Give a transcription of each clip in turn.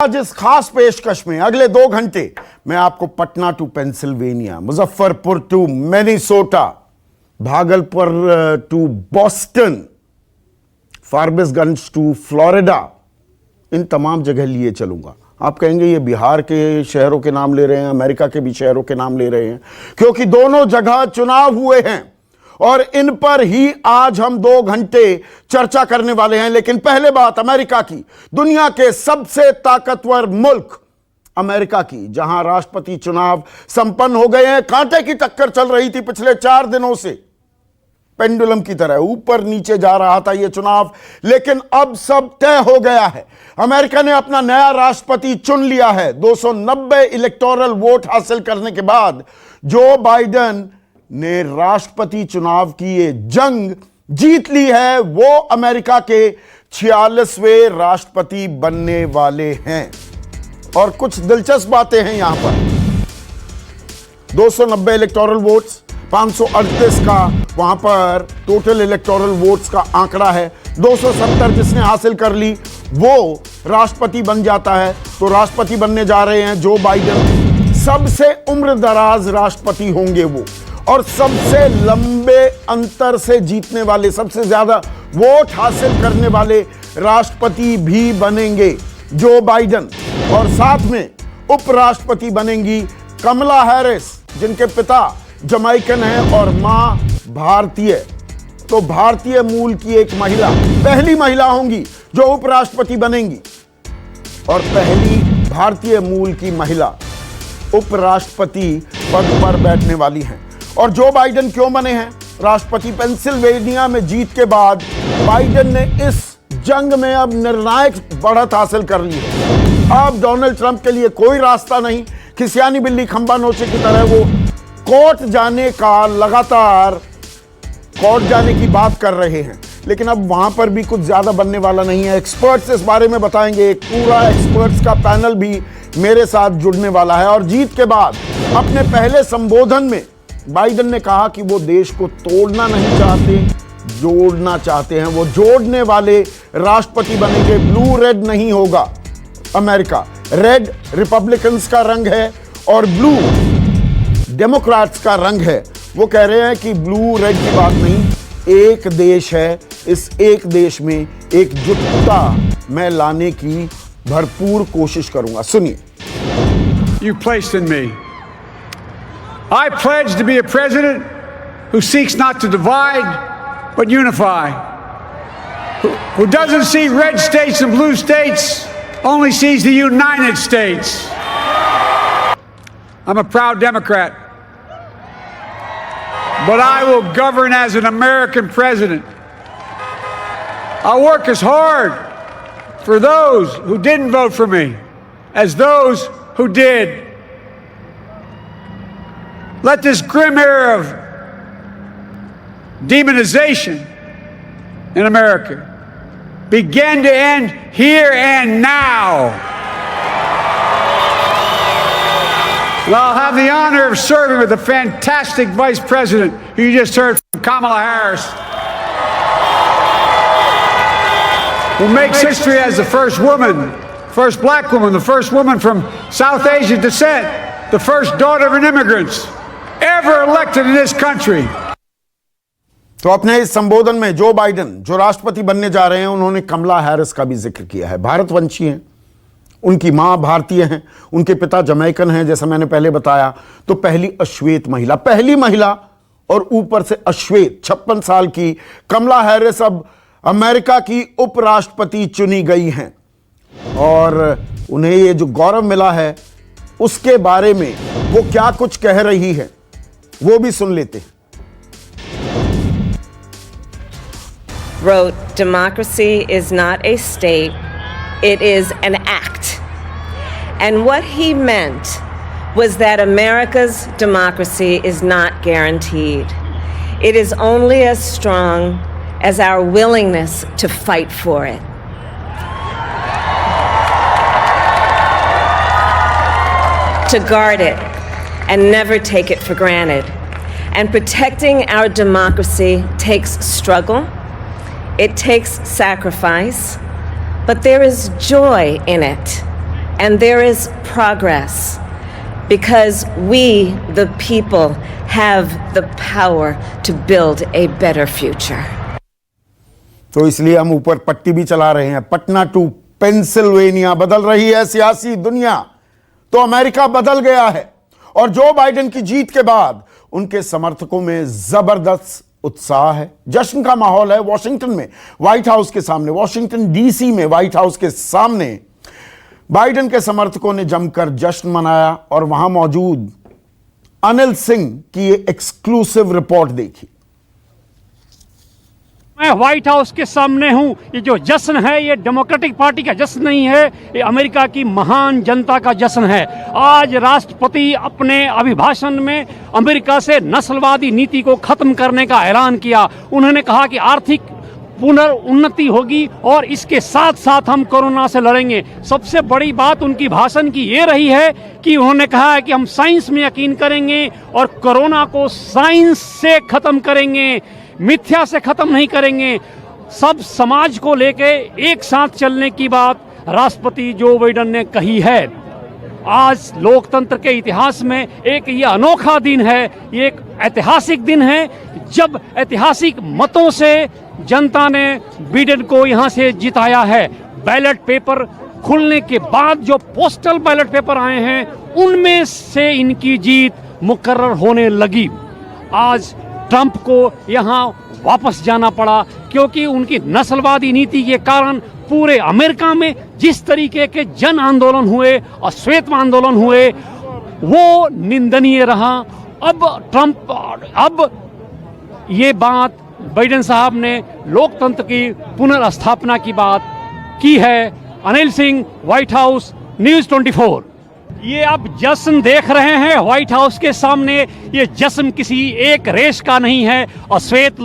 आज इस खास पेशकश में अगले 2 घंटे मैं आपको Patna to Pennsylvania, Muzaffarpur to Minnesota, Bhagalpur to Boston, Forbesganj to Florida, इन तमाम जगह लिए चलूंगा। आप कहेंगे ये बिहार के शहरों के नाम ले रहे हैं, अमेरिका के भी शहरों के नाम ले रहे हैं, क्योंकि दोनों जगह चुनाव हुए हैं और इन पर ही आज हम 2 घंटे चर्चा करने वाले हैं। लेकिन पहले बात अमेरिका की, दुनिया के सबसे ताकतवर मुल्क अमेरिका की, जहां राष्ट्रपति चुनाव संपन्न हो गए हैं। कांटे की टक्कर चल रही थी पिछले 4 दिनों से, पेंडुलम की तरह ऊपर नीचे जा रहा था यह चुनाव, लेकिन अब सब तय हो गया है। अमेरिका ने अपना नया राष्ट्रपति चुन लिया है। 290 इलेक्टोरल वोट हासिल करने के बाद जो बाइडेन ने राष्ट्रपति चुनाव की ये जंग जीत ली है, वो अमेरिका के 46वें राष्ट्रपति बनने वाले हैं। और कुछ दिलचस्प बातें हैं यहां पर। 290 इलेक्टोरल वोट्स, 538 का वहां पर टोटल इलेक्टोरल वोट्स का आंकड़ा है। 270 जिसने हासिल कर ली वो राष्ट्रपति बन जाता है। तो राष्ट्रपति बनने जा रहे हैं जो बाइडेन, सबसे उम्रदराज राष्ट्रपति होंगे वो, और सबसे लंबे अंतर से जीतने वाले, सबसे ज्यादा वोट हासिल करने वाले राष्ट्रपति भी बनेंगे जो बाइडेन। और साथ में उपराष्ट्रपति बनेंगी कमला हैरिस, जिनके पिता जमैकन हैं और मां भारतीय। तो भारतीय मूल की एक महिला, पहली महिला होंगी जो उपराष्ट्रपति बनेंगी और पहली भारतीय मूल की महिला उपराष्ट्रपति पद पर बैठने वाली हैं। और जो बाइडेन क्यों बने हैं राष्ट्रपति? पेंसिल्वेनिया में जीत के बाद बाइडेन ने इस जंग में अब निर्णायक बढ़त हासिल कर ली है। अब डोनाल्ड ट्रंप के लिए कोई रास्ता नहीं, खिसियानी बिल्ली खंबा नोचे की तरह वो कोर्ट जाने का, लगातार कोर्ट जाने की बात कर रहे हैं। लेकिन अब वहां पर भी कुछ ज्यादा बनने वाला नहीं है। एक्सपर्ट्स इस बारे में बताएंगे, एक पूरा एक्सपर्ट्स का पैनल भी मेरे साथ जुड़ने वाला है। और जीत के बाद अपने पहले संबोधन में बाइडेन ने कहा कि वो देश को तोड़ना नहीं चाहते, जोड़ना चाहते हैं। वो जोड़ने वाले राष्ट्रपति बनेंगे। ब्लू रेड नहीं होगा अमेरिका। रेड रिपब्लिकन्स का रंग है और ब्लू डेमोक्रेट्स का रंग है। वो कह रहे हैं कि ब्लू रेड की बात नहीं, एक देश है, इस एक देश में एकजुटता मैं लाने की भरपूर कोशिश करूंगा। सुनिए। You placed in me. I pledge to be a president who seeks not to divide but unify, who doesn't see red states and blue states, only sees the United States. I'm a proud Democrat, but I will govern as an American president. I'll work as hard for those who didn't vote for me as those who did. Let this grim era of demonization in America begin to end here and now. And I'll have the honor of serving with the fantastic Vice President who you just heard from, Kamala Harris, who makes history as the first woman, first black woman, the first woman from South Asian descent, the first daughter of an immigrant ever elected in this country. तो अपने इस संबोधन में Joe Biden, जो राष्ट्रपति बनने जा रहे हैं, उन्होंने कमला हैरिस का भी जिक्र किया है। भारतवंशी हैं, उनकी मां भारतीय हैं, उनके पिता जमैकन हैं, जैसा मैंने पहले बताया। तो पहली अश्वेत महिला, पहली महिला और ऊपर से अश्वेत, 56 साल की कमला हैरिस अब अमेरिका की उपराष्ट्रपति चुनी गई हैं। और उन्हें ये जो गौरव मिला है उसके बारे में वो क्या कुछ कह रही है वो भी सुन लेते हैं। Wrote, democracy is not a state, it is an act. And what he meant was that America's democracy is not guaranteed. It is only as strong as our willingness to fight for it. To guard it and never take it for granted. And protecting our democracy takes struggle. It takes sacrifice, but there is joy in it. and there is progress because we, the people, have the power to build a better future. तो इसलिए हम ऊपर पट्टी भी चला रहे हैं। Patna to Pennsylvania बदल रही है सियासी दुनिया, तो अमेरिका बदल गया है। और जो बाइडेन की जीत के बाद उनके समर्थकों में जबरदस्त उत्साह है, जश्न का माहौल है। वॉशिंगटन में व्हाइट हाउस के सामने, वॉशिंगटन डीसी में व्हाइट हाउस के सामने बाइडेन के समर्थकों ने जमकर जश्न मनाया। और वहां मौजूद अनिल सिंह की ये एक्सक्लूसिव रिपोर्ट देखी। मैं व्हाइट हाउस के सामने हूं। ये जो जश्न है ये डेमोक्रेटिक पार्टी का जश्न नहीं है, ये अमेरिका की महान जनता का जश्न है। आज राष्ट्रपति अपने अभिभाषण में अमेरिका से नस्लवादी नीति को खत्म करने का ऐलान किया। उन्होंने कहा कि आर्थिक पुनर्उन्नति होगी और इसके साथ साथ हम कोरोना से लड़ेंगे। सबसे बड़ी बात उनकी भाषण की ये रही है कि उन्होंने कहा है कि हम साइंस में यकीन करेंगे और कोरोना को साइंस से खत्म करेंगे, मिथ्या से खत्म नहीं करेंगे। सब समाज को लेके एक साथ चलने की बात राष्ट्रपति जो बाइडेन ने कही है। आज लोकतंत्र के इतिहास में एक ये अनोखा दिन है, ये एक ऐतिहासिक दिन है जब ऐतिहासिक मतों से जनता ने बाइडेन को यहां से जिताया है। बैलेट पेपर खुलने के बाद जो पोस्टल बैलेट पेपर आए हैं उनमें से इनकी जीत मुकर्रर होने लगी। आज ट्रंप को यहां वापस जाना पड़ा क्योंकि उनकी नस्लवादी नीति के कारण पूरे अमेरिका में जिस तरीके के जन आंदोलन हुए और श्वेत आंदोलन हुए वो निंदनीय रहा। अब ये बात बाइडेन साहब ने लोकतंत्र की पुनर्स्थापना की बात की है। Anil Singh, white house, news 24। ये आप जश्न देख रहे हैं व्हाइट हाउस के सामने, ये जश्न किसी एक रेस का नहीं है और श्वेत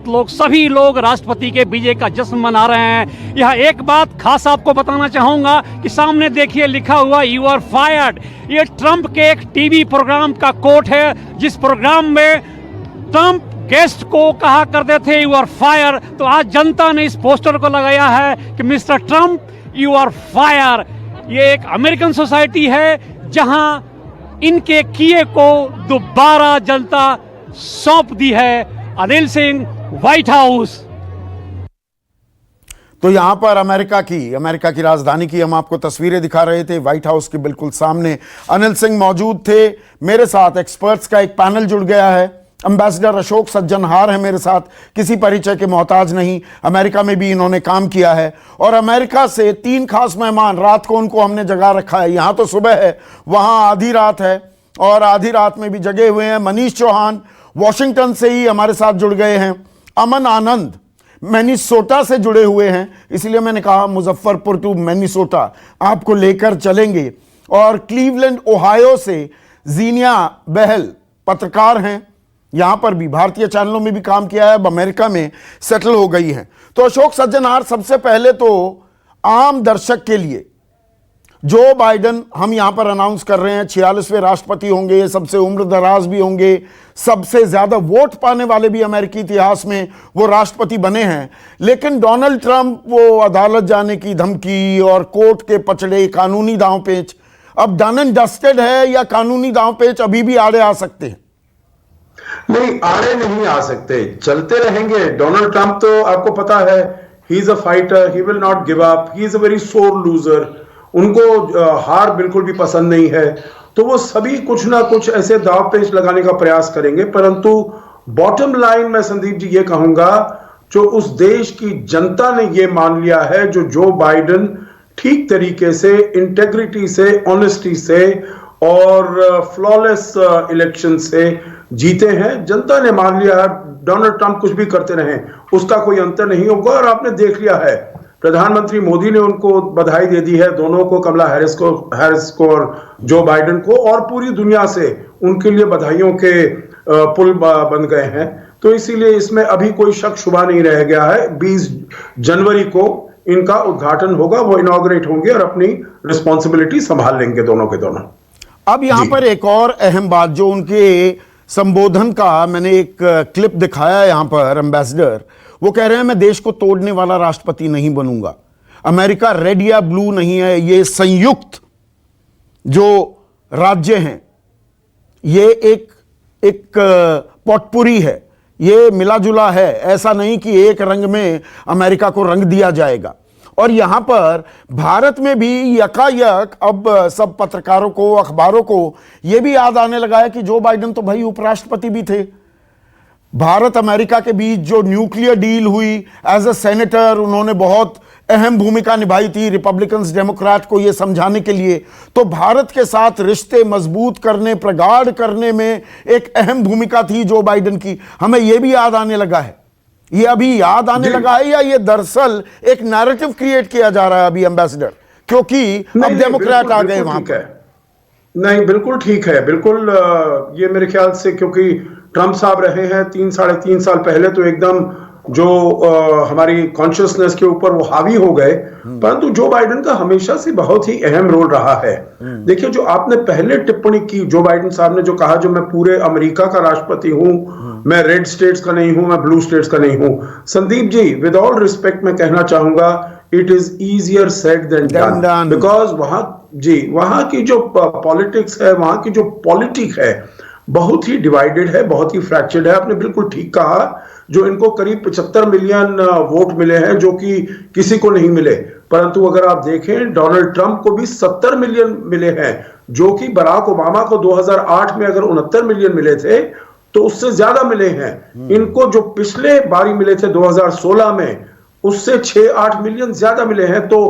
लोग सभी लोग राष्ट्रपति के विजय का जश्न मना रहे हैं। यह एक बात खास आपको बताना चाहूंगा कि सामने देखिए लिखा हुआ यू आर फायर्ड। ये ट्रंप के एक टीवी प्रोग्राम का कोट है जिस प्रोग्राम में ट्रंप गेस्ट को कहा करते थे यू आर फायर। तो आज जनता ने इस पोस्टर को लगाया है कि mister Trump you are fire. ये एक अमेरिकन सोसाइटी है जहां इनके किए को दोबारा जनता सौंप दी है। Anil Singh, white house. तो यहां पर अमेरिका की राजधानी की हम आपको तस्वीरें दिखा रहे थे। व्हाइट हाउस के बिल्कुल सामने अनिल सिंह मौजूद थे। मेरे साथ एक्सपर्ट्स का एक पैनल जुड़ गया है। एम्बेसडर अशोक सज्जनहार है मेरे साथ, किसी परिचय के मोहताज नहीं, अमेरिका में भी इन्होंने काम किया है। और अमेरिका से 3 खास मेहमान, रात को उनको हमने जगा रखा है। यहाँ तो सुबह है, वहाँ आधी रात है और आधी रात में भी जगे हुए हैं। मनीष चौहान वॉशिंगटन से ही हमारे साथ जुड़ गए हैं। अमन आनंद मिनेसोटा से जुड़े हुए हैं, इसलिए मैंने कहा मुजफ्फरपुर टू मिनेसोटा आपको लेकर चलेंगे। और क्लीवलैंड ओहायो से जीनिया बहल पत्रकार हैं, यहां पर भी भारतीय चैनलों में भी काम किया है, अब अमेरिका में सेटल हो गई हैं। तो अशोक सज्जनहार, सबसे पहले तो आम दर्शक के लिए जो बाइडेन हम यहां पर अनाउंस कर रहे हैं 46वें राष्ट्रपति होंगे, सबसे उम्र दराज भी होंगे, सबसे ज्यादा वोट पाने वाले भी अमेरिकी इतिहास में वो राष्ट्रपति बने हैं। लेकिन डोनाल्ड ट्रंप, वो अदालत जाने की धमकी और कोर्ट के पचड़े, कानूनी दांवपेच अब डन एंड डस्टेड है या कानूनी दांवपेच अभी भी आड़े आ सकते हैं? नहीं, आड़े नहीं आ सकते, चलते रहेंगे। डोनाल्ड ट्रंप तो आपको पता है, he is a fighter, he will not give up, he is a very सोर लूजर। उनको हार बिल्कुल भी पसंद नहीं है, तो वो सभी कुछ ना कुछ ऐसे दाव पेच लगाने का प्रयास करेंगे। परंतु बॉटम लाइन में संदीप जी ये कहूंगा, जो उस देश की जनता ने ये मान लिया है, जो बाइडेन ठीक तरीके से, इंटेग्रिटी से, ऑनेस्टी से और फ्लॉलेस इलेक्शन से जीते हैं, जनता ने मान लिया है डोनाल्ड ट्रंप कुछ भी करते रहें उसका कोई अंतर नहीं होगा। और आपने देख लिया है, प्रधानमंत्री मोदी ने उनको बधाई दे दी है, दोनों को, कमला हैरिस को और जो बाइडेन को, और पूरी दुनिया से उनके लिए बधाइयों के पुल बन गए हैं। तो इसीलिए इसमें अभी कोई शक शुबा नहीं रह गया है। 20 जनवरी को इनका उद्घाटन होगा, वो इनॉग्रेट होंगे और अपनी रिस्पॉन्सिबिलिटी संभाल लेंगे दोनों के दोनों। अब यहां पर एक और अहम बात, जो उनके संबोधन का मैंने एक क्लिप दिखाया यहां पर, एम्बेसडर वो कह रहे हैं मैं देश को तोड़ने वाला राष्ट्रपति नहीं बनूंगा। अमेरिका रेड या ब्लू नहीं है, ये संयुक्त जो राज्य हैं, ये एक पॉटपुरी है, ये मिला जुला है। ऐसा नहीं कि एक रंग में अमेरिका को रंग दिया जाएगा। और यहां पर भारत में भी यकायक अब सब पत्रकारों को, अखबारों को यह भी याद आने लगा है कि जो बाइडेन तो भाई उपराष्ट्रपति भी थे। भारत अमेरिका के बीच जो न्यूक्लियर डील हुई, एज अ सेनेटर उन्होंने बहुत अहम भूमिका निभाई थी रिपब्लिकन्स डेमोक्रेट को यह समझाने के लिए। तो भारत के साथ रिश्ते मजबूत करने, प्रगाढ़ करने में एक अहम भूमिका थी जो बाइडेन की। हमें यह भी याद आने लगा है, ये अभी याद आने लगा है, या ये दरअसल एक नैरेटिव क्रिएट किया जा रहा है अभी एम्बेसडर, क्योंकि अब डेमोक्रेट आ गए वहां पर। नहीं, बिल्कुल ठीक है, बिल्कुल। ये मेरे ख्याल से क्योंकि ट्रंप साहब रहे हैं 3-3.5 साल पहले, तो एकदम जो हमारी कॉन्शियसनेस के ऊपर वो हावी हो गए। परंतु जो बाइडेन का हमेशा से बहुत ही अहम रोल रहा है। देखिए, जो आपने पहले टिप्पणी की, जो बाइडेन साहब ने जो कहा, जो मैं पूरे अमेरिका का राष्ट्रपति हूं, मैं रेड स्टेट्स का नहीं हूं, मैं ब्लू स्टेट्स का नहीं हूं। Sandeep ji, with all respect मैं कहना चाहूंगा, it is easier said than done, because वहां की जो पॉलिटिक्स है, वहां की जो पॉलिटिक है, बहुत ही डिवाइडेड है, बहुत ही फ्रैक्चर्ड है। आपने बिल्कुल ठीक कहा, जो इनको करीब 75 मिलियन वोट मिले हैं, जो कि किसी को नहीं मिले। परंतु अगर आप देखें, डोनाल्ड ट्रंप को भी 70 मिलियन मिले हैं, जो कि बराक ओबामा को 2008 में अगर 69 मिलियन मिले थे, तो उससे ज्यादा मिले हैं। इनको जो पिछले बारी मिले थे 2016 में, उससे 6-8 मिलियन ज्यादा मिले हैं। तो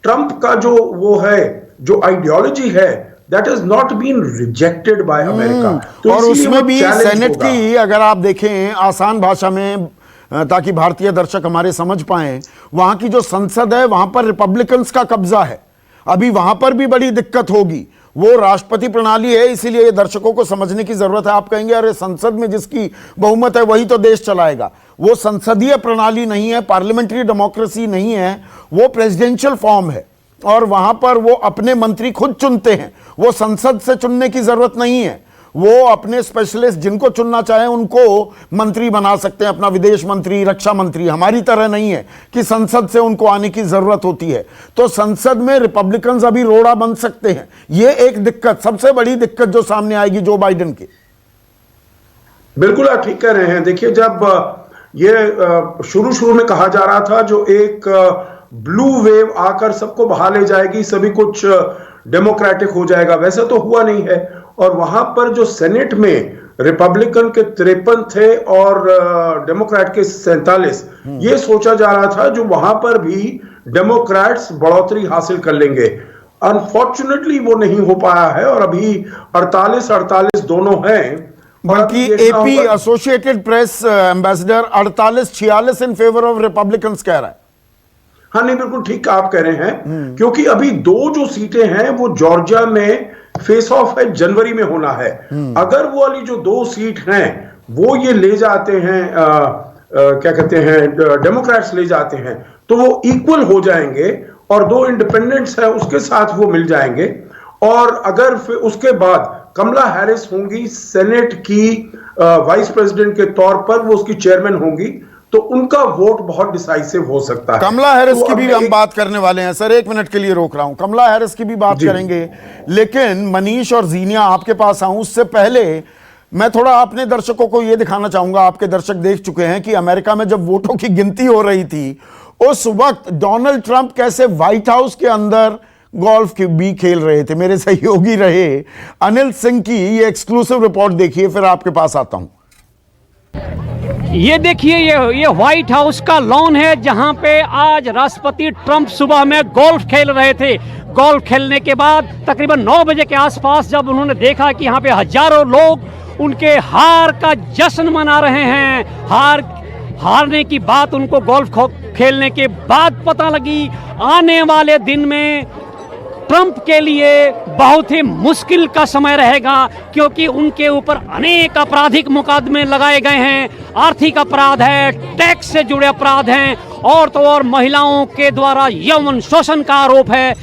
ट्रंप का जो वो है, जो आइडियोलॉजी है, that has not been rejected by America। तो और उसमें भी सेनेट की अगर आप देखें आसान भाषा में, ताकि भारतीय दर्शक हमारे समझ पाएं, वहां की जो संसद है वहां पर रिपब्लिकन्स का कब्जा है। अभी वहां पर भी बड़ी दिक्कत होगी। वो राष्ट्रपति प्रणाली है, इसीलिए दर्शकों को समझने की जरूरत है। आप कहेंगे अरे संसद में जिसकी बहुमत है वही तो देश चलाएगा। वो संसदीय प्रणाली नहीं है, पार्लियामेंट्री डेमोक्रेसी नहीं है, वो प्रेसिडेंशियल फॉर्म है। और वहां पर वो अपने मंत्री खुद चुनते हैं, वो संसद से चुनने की जरूरत नहीं है। वो अपने स्पेशलिस्ट जिनको चुनना चाहे उनको मंत्री बना सकते हैं, अपना विदेश मंत्री, रक्षा मंत्री। हमारी तरह नहीं है कि संसद से उनको आने की जरूरत होती है। तो संसद में रिपब्लिकन्स अभी रोड़ा बन सकते हैं। ये एक दिक्कत, सबसे बड़ी दिक्कत जो सामने आएगी जो बाइडेन की। बिल्कुल आप ठीक कह रहे हैं। देखिए, जब ये शुरू में कहा जा रहा था, जो एक ब्लू वेव आकर सबको बहा ले जाएगी, सभी कुछ डेमोक्रेटिक हो जाएगा, वैसा तो हुआ नहीं है। और वहां पर जो सेनेट में रिपब्लिकन के 53 थे और डेमोक्रेट के 47, ये सोचा जा रहा था जो वहां पर भी डेमोक्रेट्स बढ़ोतरी हासिल कर लेंगे। अनफॉर्चुनेटली वो नहीं हो पाया है, और अभी 48-48 दोनों हैं। बल्कि AP associated press ambassador 48-46 in favour of Republicans कह रहा है। हाँ, नहीं, बिल्कुल ठीक आप कह रहे हैं, क्योंकि अभी 2 जो सीटें हैं वो जॉर्जिया में फेस ऑफ है, जनवरी में होना है। अगर वो वाली जो 2 सीट हैं वो ये ले जाते हैं, क्या कहते हैं, डेमोक्रेट्स ले जाते हैं, तो वो इक्वल हो जाएंगे, और 2 इंडिपेंडेंट्स हैं उसके साथ वो मिल जाएंगे। और अगर फिर उसके बाद कमला हैरिस होंगी सेनेट की वाइस प्रेसिडेंट के तौर पर, वो उसकी चेयरमैन होंगी, तो उनका वोट बहुत डिसाइसिव हो सकता है। कमला हैरिस की भी हम बात करने वाले हैं सर, 1 मिनट के लिए रोक रहा हूं। कमला हैरिस की भी बात करेंगे, लेकिन मनीष और जीनिया आपके पास आऊं उससे पहले मैं थोड़ा अपने दर्शकों को यह दिखाना चाहूंगा। आपके दर्शक देख चुके हैं कि अमेरिका में जब वोटों की गिनती हो रही थी, उस वक्त डोनाल्ड ट्रंप कैसे व्हाइट हाउस के अंदर गोल्फ की भी खेल रहे थे। मेरे सहयोगी रहे अनिल सिंह की ये एक्सक्लूसिव रिपोर्ट देखिए, फिर आपके पास आता हूं। ये देखिए, ये व्हाइट हाउस का लॉन है जहां पे आज राष्ट्रपति ट्रंप सुबह में गोल्फ खेल रहे थे। गोल्फ खेलने के बाद तकरीबन 9 बजे के आसपास जब उन्होंने देखा कि यहाँ पे हजारों लोग उनके हार का जश्न मना रहे हैं, हारने की बात उनको गोल्फ खेलने के बाद पता लगी। आने वाले दिन में ट्रंप के लिए बहुत ही मुश्किल का समय रहेगा, क्योंकि उनके ऊपर अनेक आपराधिक मुकदमे लगाए गए हैं। आर्थिक अपराध है, टैक्स से जुड़े अपराध हैं, और तो और महिलाओं के द्वारा यौन शोषण का आरोप है।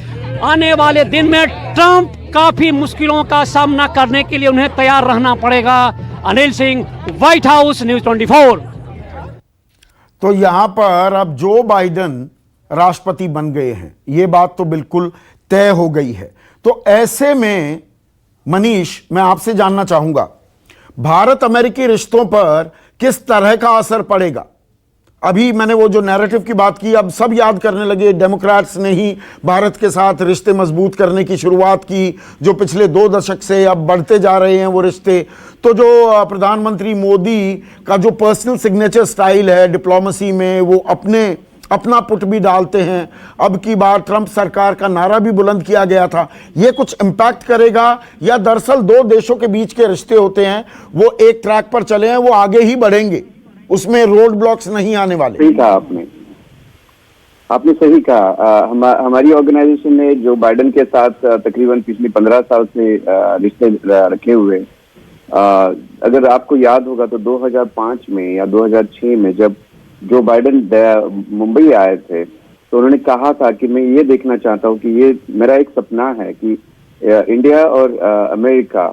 आने वाले दिन में ट्रंप काफी मुश्किलों का सामना करने के लिए उन्हें तैयार रहना पड़ेगा। Anil Singh, white house, news 24। तो यहां पर अब जो बाइडेन राष्ट्रपति बन गए हैं, ये बात तो बिल्कुल तय हो गई है। तो ऐसे में मनीष, मैं आपसे जानना चाहूंगा, भारत अमेरिकी रिश्तों पर किस तरह का असर पड़ेगा? अभी मैंने वो जो नैरेटिव की बात की, अब सब याद करने लगे डेमोक्रेट्स ने ही भारत के साथ रिश्ते मजबूत करने की शुरुआत की, जो पिछले 2 दशक से अब बढ़ते जा रहे हैं वो रिश्ते। तो जो प्रधानमंत्री मोदी का जो पर्सनल सिग्नेचर स्टाइल है डिप्लोमेसी में, वो अपना पुट भी डालते हैं। अब की बार ट्रंप सरकार का नारा भी बुलंद किया गया था। ये कुछ इम्पैक्ट करेगा, या दरअसल 2 देशों के बीच के रिश्ते होते हैं वो एक ट्रैक पर चले हैं, वो आगे ही बढ़ेंगे, उसमें रोड ब्लॉक्स नहीं आने वाले? सही कहा आपने सही कहा। हमारी ऑर्गेनाइजेशन ने जो बाइडेन के साथ तकरीबन पिछले 15 साल से रिश्ते रखे हुए, अगर आपको याद होगा तो 2005 में या 2006 में जब जो बाइडेन मुंबई आए थे, तो उन्होंने कहा था कि मैं ये देखना चाहता हूँ कि ये मेरा एक सपना है कि इंडिया और अमेरिका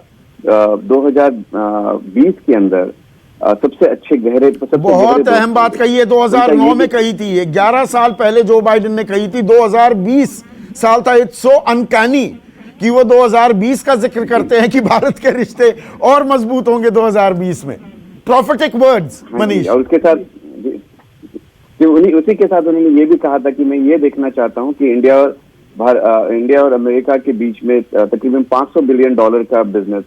2020 के अंदर सबसे अच्छे गहरे, बहुत अहम बात कही है, 2009 में कही थी, 11 साल पहले जो बाइडेन ने कही थी। 2020 साल था। इट्स सो अनकैनी कि वो 2020 का जिक्र करते हैं कि भारत के रिश्ते और मजबूत होंगे 2020 में। Prophetic words Manish. और उसके साथ उसी के साथ उन्होंने ये भी कहा था कि मैं ये देखना चाहता हूँ कि इंडिया और अमेरिका के बीच में तकरीबन $500 बिलियन का बिजनेस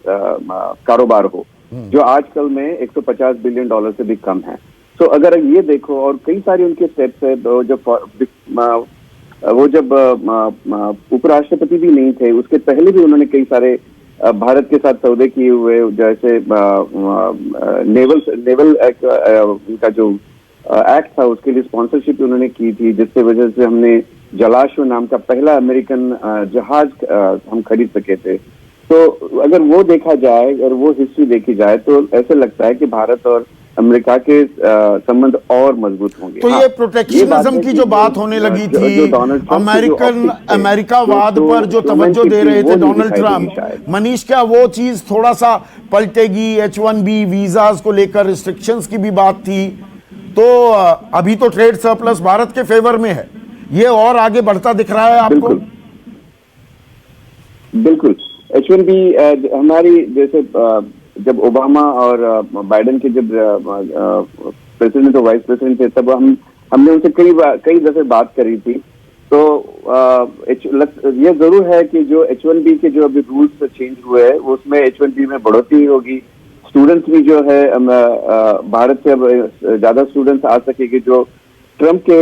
कारोबार हो, जो आजकल में $150 बिलियन से भी कम है। तो अगर ये देखो, और कई सारे उनके स्टेप्स है, वो जब उपराष्ट्रपति भी नहीं थे उसके पहले भी उन्होंने कई सारे भारत के साथ सौदे किए हुए, जैसे नेवल उनका जो एक्ट था उसके लिए स्पॉन्सरशिप उन्होंने की थी, जिससे वजह से हमने जलाश्व नाम का पहला अमेरिकन जहाज हम खरीद सके थे। तो अगर वो देखा जाए और वो हिस्ट्री देखी जाए तो ऐसे लगता है कि भारत और अमेरिका के संबंध और मजबूत होंगे। तो ये प्रोटेक्शनिज्म की जो बात होने लगी थी, अमेरिकावाद पर जो तवज्जो दे रहे थे डोनाल्ड ट्रंप, मनीष, क्या वो चीज थोड़ा सा पलटेगी? H1B वीजास को लेकर रिस्ट्रिक्शंस की भी बात थी, तो अभी तो ट्रेड सरप्लस भारत के फेवर में है, ये और आगे बढ़ता दिख रहा है आपको? बिल्कुल। H1B हमारी, जैसे जब ओबामा और बाइडेन के जब प्रेसिडेंट और वाइस प्रेसिडेंट थे, तब हमने उनसे कई दफे बात करी थी। तो ये जरूर है कि जो H1B के जो अभी रूल्स चेंज हुए हैं उसमें H1B में बढ़ोतरी होगी। स्टूडेंट्स भी जो है भारत से अब ज्यादा स्टूडेंट्स आ सकेंगे जो ट्रंप के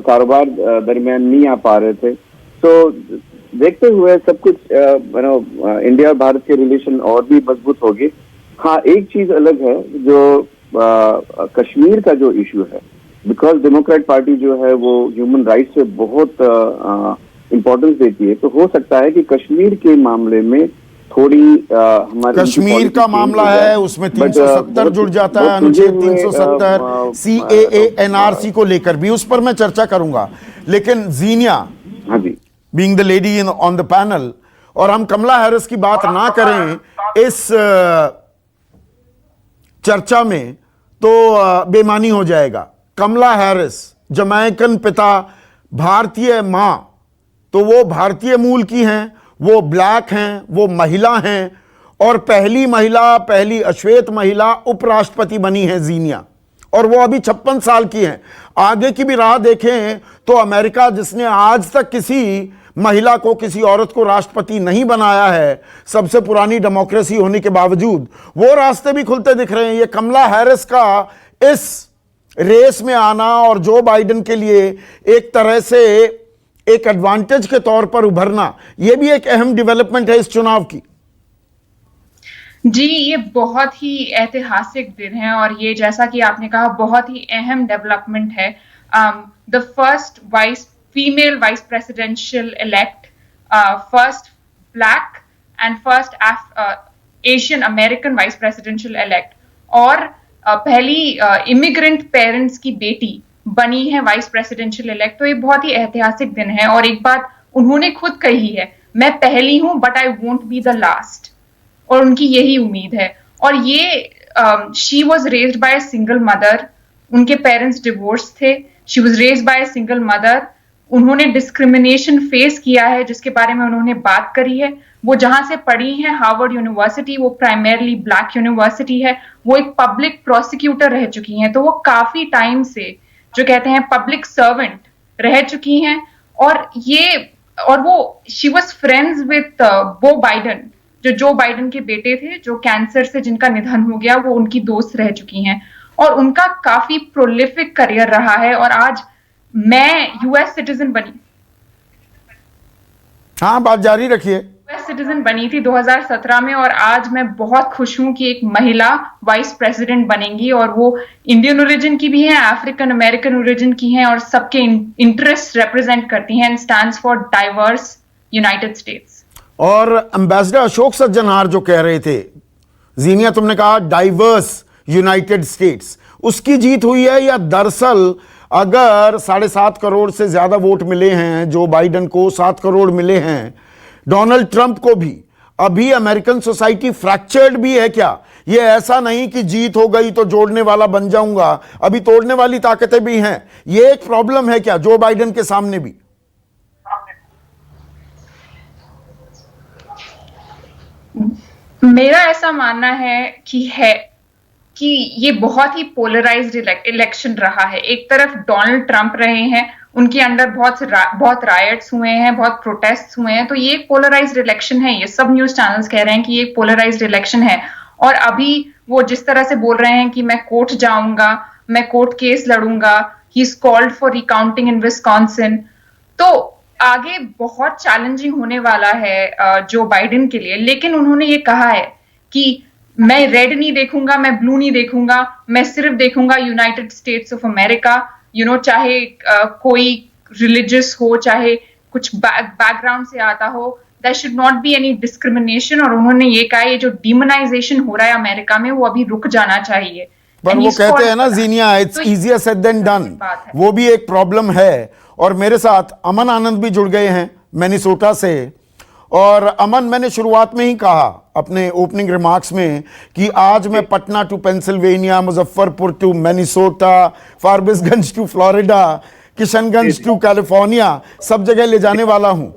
कारोबार दरमियान नहीं आ पा रहे थे। तो देखते हुए सब कुछ इंडिया और भारत के रिलेशन और भी मजबूत होगी। हाँ, एक चीज अलग है, जो कश्मीर का जो इशू है, बिकॉज डेमोक्रेट पार्टी जो है वो ह्यूमन राइट्स से बहुत इम्पोर्टेंस देती है, तो हो सकता है कि कश्मीर के मामले में थोड़ी हमारे कश्मीर का मामला है, उसमें 370 जुड़ जाता है, अनुच्छेद 370 CAA NRC को लेकर भी, उस पर मैं चर्चा करूंगा। लेकिन जीनिया, हाँ जी, being the lady on the panel, और हम कमला हैरिस की बात ना करें इस चर्चा में तो बेमानी हो जाएगा। कमला हैरिस, जमैकन पिता, भारतीय मां, तो वो भारतीय मूल की हैं, वो ब्लैक हैं, वो महिला हैं, और पहली अश्वेत महिला उपराष्ट्रपति बनी है जीनिया, और वो अभी 56 साल की हैं। आगे की भी राह देखें तो अमेरिका, जिसने आज तक किसी महिला को, किसी औरत को राष्ट्रपति नहीं बनाया है, सबसे पुरानी डेमोक्रेसी होने के बावजूद, वो रास्ते भी खुलते दिख रहे हैं। ये कमला हैरिस का इस रेस में आना और जो बाइडेन के लिए एक तरह से एक एडवांटेज के तौर पर उभरना, यह भी एक अहम डेवलपमेंट है इस चुनाव की। जी, ये बहुत ही ऐतिहासिक दिन है, और ये जैसा कि आपने कहा बहुत ही अहम डेवलपमेंट है। The first female vice presidential elect, first black and first Asian American vice presidential elect, और पहली इमिग्रेंट पेरेंट्स की बेटी बनी है वाइस प्रेसिडेंशियल इलेक्ट। तो ये बहुत ही ऐतिहासिक दिन है, और एक बात उन्होंने खुद कही है, मैं पहली हूं but I won't be the last, और उनकी यही उम्मीद है। और ये she was raised bye a single mother, उनके पेरेंट्स डिवोर्स थे, she was raised bye a single mother. उन्होंने डिस्क्रिमिनेशन फेस किया है जिसके बारे में उन्होंने बात करी है। वो जहां से पढ़ी है हार्वर्ड यूनिवर्सिटी, वो प्राइमरली ब्लैक यूनिवर्सिटी है। वो एक पब्लिक प्रोसिक्यूटर रह चुकी हैं, तो वो काफी टाइम से जो कहते हैं पब्लिक सर्वेंट रह चुकी हैं। और वो शी वॉज फ्रेंड्स विथ बो बाइडन, जो बाइडन के बेटे थे, जो कैंसर से जिनका निधन हो गया, वो उनकी दोस्त रह चुकी हैं। और उनका काफी प्रोलिफिक करियर रहा है। और आज मैं यूएस सिटीजन बनी, हाँ बात जारी रखिए। यूएस सिटीजन बनी थी 2017 में, और आज मैं बहुत खुश हूं कि एक महिला वाइस प्रेसिडेंट बनेंगी, और वो इंडियन ओरिजिन की भी हैं, अफ्रीकन अमेरिकन ओरिजिन की हैं, और सबके इंटरेस्ट रिप्रेजेंट करती हैं, and stands for diverse United states. और एम्बेसडर अशोक सज्जनहार जो कह रहे थे, जीनिया तुमने कहा डाइवर्स यूनाइटेड स्टेट्स, उसकी जीत हुई है, या दरअसल अगर 7.5 करोड़ से ज्यादा वोट मिले हैं जो बाइडन को, 7 करोड़ मिले हैं डोनाल्ड ट्रंप को भी, अभी अमेरिकन सोसाइटी फ्रैक्चर्ड भी है क्या? ये ऐसा नहीं कि जीत हो गई तो जोड़ने वाला बन जाऊंगा, अभी तोड़ने वाली ताकतें भी हैं। ये एक प्रॉब्लम है क्या जो बाइडन के सामने भी? मेरा ऐसा मानना है कि ये बहुत ही पोलराइज्ड इलेक्शन रहा है। एक तरफ डोनाल्ड ट्रंप रहे हैं, उनके अंडर बहुत रायट्स हुए हैं, बहुत प्रोटेस्ट हुए हैं, तो ये एक पोलराइज्ड इलेक्शन है। ये सब न्यूज चैनल्स कह रहे हैं कि ये एक पोलराइज्ड इलेक्शन है। और अभी वो जिस तरह से बोल रहे हैं कि मैं कोर्ट जाऊंगा, मैं कोर्ट केस लड़ूंगा, he is called for recounting in Wisconsin, तो आगे बहुत चैलेंजिंग होने वाला है जो बाइडेन के लिए। लेकिन उन्होंने ये कहा है कि मैं रेड नहीं देखूंगा, मैं ब्लू नहीं देखूंगा, मैं सिर्फ देखूंगा यूनाइटेड स्टेट्स ऑफ अमेरिका। चाहे कोई रिलीजियस हो, चाहे कुछ बैकग्राउंड से आता हो, there should not be any discrimination. और उन्होंने ये कहा ये जो डिमोनाइजेशन हो रहा है अमेरिका में, वो अभी रुक जाना चाहिए। पर वो कहते हैं ना Zeenia, it's easier said than done, वो भी एक प्रॉब्लम है। और मेरे साथ अमन आनंद भी जुड़ गए हैं मिनेसोटा से। और अमन, मैंने शुरुआत में ही कहा अपने ओपनिंग रिमार्क्स में कि आज मैं Patna to Pennsylvania, Muzaffarpur to Minnesota, Forbesganj to Florida, Kishanganj to California, सब जगह ले जाने वाला हूं।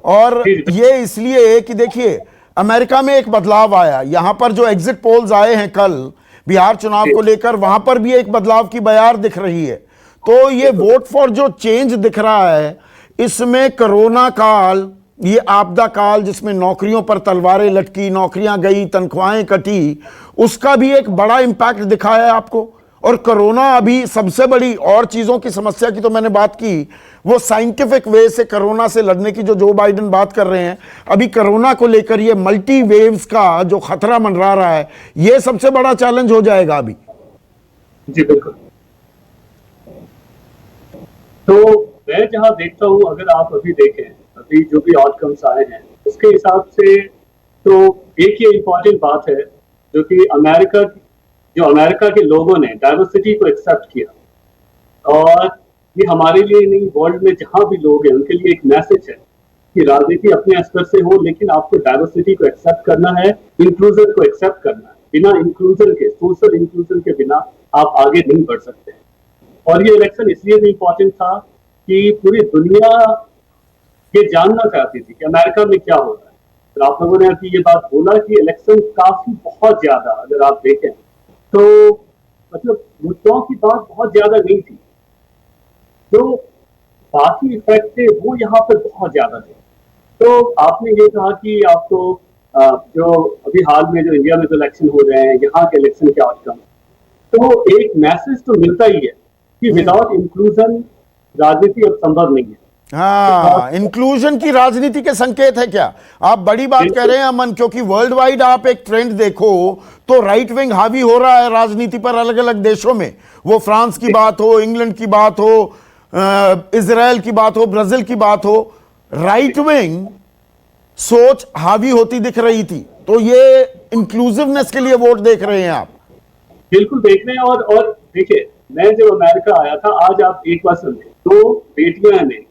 और ये इसलिए कि देखिए अमेरिका में एक बदलाव आया। यहां पर जो एग्जिट पोल्स आए हैं कल बिहार चुनाव को लेकर, वहां पर भी एक बदलाव की बयार दिख रही है। तो ये वोट फॉर जो चेंज दिख रहा है, इसमें कोरोना काल, ये आपदा काल जिसमें नौकरियों पर तलवारें लटकी, नौकरियां गई, तनख्वाहें कटी, उसका भी एक बड़ा इंपैक्ट दिखा है आपको। और कोरोना अभी सबसे बड़ी, और चीजों की समस्या की तो मैंने बात की, वो साइंटिफिक वे से कोरोना से लड़ने की जो बाइडेन बात कर रहे हैं, अभी कोरोना को लेकर ये मल्टी वेव्स का जो खतरा मंडरा रहा है, ये सबसे बड़ा चैलेंज हो जाएगा अभी। जी बिल्कुल। तो मैं जहां देखता हूं, अगर आप अभी देखें, अभी जो भी आउटकम्स आए हैं उसके हिसाब से, तो एक ये इम्पोर्टेंट बात है जो कि अमेरिका के लोगों ने डाइवर्सिटी को एक्सेप्ट किया। और ये हमारे लिए नहीं, वर्ल्ड में जहां भी लोग हैं उनके लिए एक मैसेज है कि राजनीति अपने स्तर से हो, लेकिन आपको डाइवर्सिटी को एक्सेप्ट करना है, इंक्लूजन को एक्सेप्ट करना है। बिना इंक्लूजन के, सोशल इंक्लूजन के बिना आप आगे नहीं बढ़ सकते। और ये इलेक्शन इसलिए भी इम्पोर्टेंट था कि पूरी दुनिया ये जानना चाहती थी कि अमेरिका में क्या हो रहा है। तो आप लोगों ने अभी ये बात बोला कि इलेक्शन काफी बहुत ज्यादा, अगर आप देखें तो मतलब मुद्दों की बात बहुत ज्यादा नहीं थी, जो बाकी इफेक्ट थे वो यहाँ पर बहुत ज्यादा थे। तो आपने ये कहा कि आपको जो अभी हाल में जो इंडिया में जो इलेक्शन हो रहे हैं, यहाँ के इलेक्शन के आउटकम, तो एक मैसेज तो मिलता ही है कि विदाउट इंक्लूजन राजनीति अब संभव नहीं है। हाँ, इंक्लूजन की राजनीति के संकेत है क्या? आप बड़ी बात कह रहे हैं अमन, क्योंकि वर्ल्ड वाइड आप एक ट्रेंड देखो तो राइट विंग हावी हो रहा है राजनीति पर अलग अलग देशों में। वो फ्रांस की बात हो, इंग्लैंड की बात हो, इजराइल की बात हो, ब्राजील की बात हो, राइट विंग सोच हावी होती दिख रही थी। तो ये इंक्लूसिवनेस के लिए वोट देख रहे हैं आप? बिल्कुल देख रहे हैं। और देखिए, मैं जब अमेरिका आया था, आज आप एक बार सुनिए, 2 बेटियां हैं,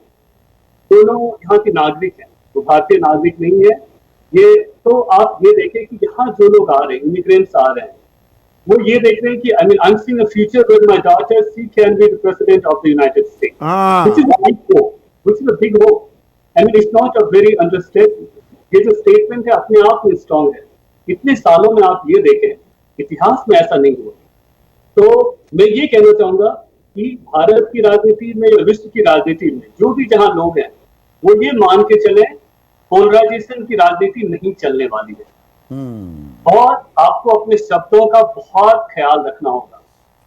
दोनों यहाँ के नागरिक हैं, तो भारतीय नागरिक नहीं है ये। तो आप ये देखें कि यहाँ जो लोग आ रहे हैं, इमिग्रेंट्स आ रहे हैं, वो ये देख रहे हैं कि I am seeing a future with my daughter, she can be the president of the United states, which is a big hope, which is a big hope. I mean it's not a very understand, ये जो statement है अपने आप में strong है। इतने सालों में आप ये देखें, इतिहास में ऐसा नहीं हुआ। तो मैं ये कहना चाहूंगा कि भारत की राजनीति में या विश्व की राजनीति में जो भी जहां लोग हैं वो ये मान के चले पोलराइजेशन की राजनीति नहीं चलने वाली है। और आपको अपने शब्दों का बहुत ख्याल रखना होगा।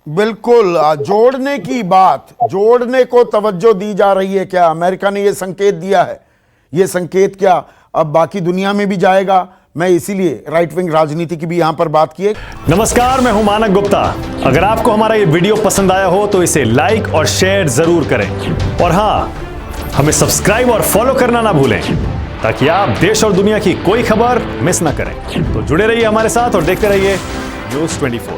बिल्कुल, जोड़ने की बात, जोड़ने को तवज्जो दी जा रही है। क्या अमेरिका ने यह संकेत दिया है? यह संकेत क्या अब बाकी दुनिया में भी जाएगा? मैं इसीलिए राइट विंग राजनीति की भी यहां पर बात की है। नमस्कार, मैं हूं मानक गुप्ता। अगर आपको हमारा ये वीडियो पसंद आया हो तो इसे लाइक और शेयर जरूर करें, और हां, हमें सब्सक्राइब और फॉलो करना ना भूलें ताकि आप देश और दुनिया की कोई खबर मिस ना करें। तो जुड़े रहिए हमारे साथ और देखते रहिए न्यूज़ 24।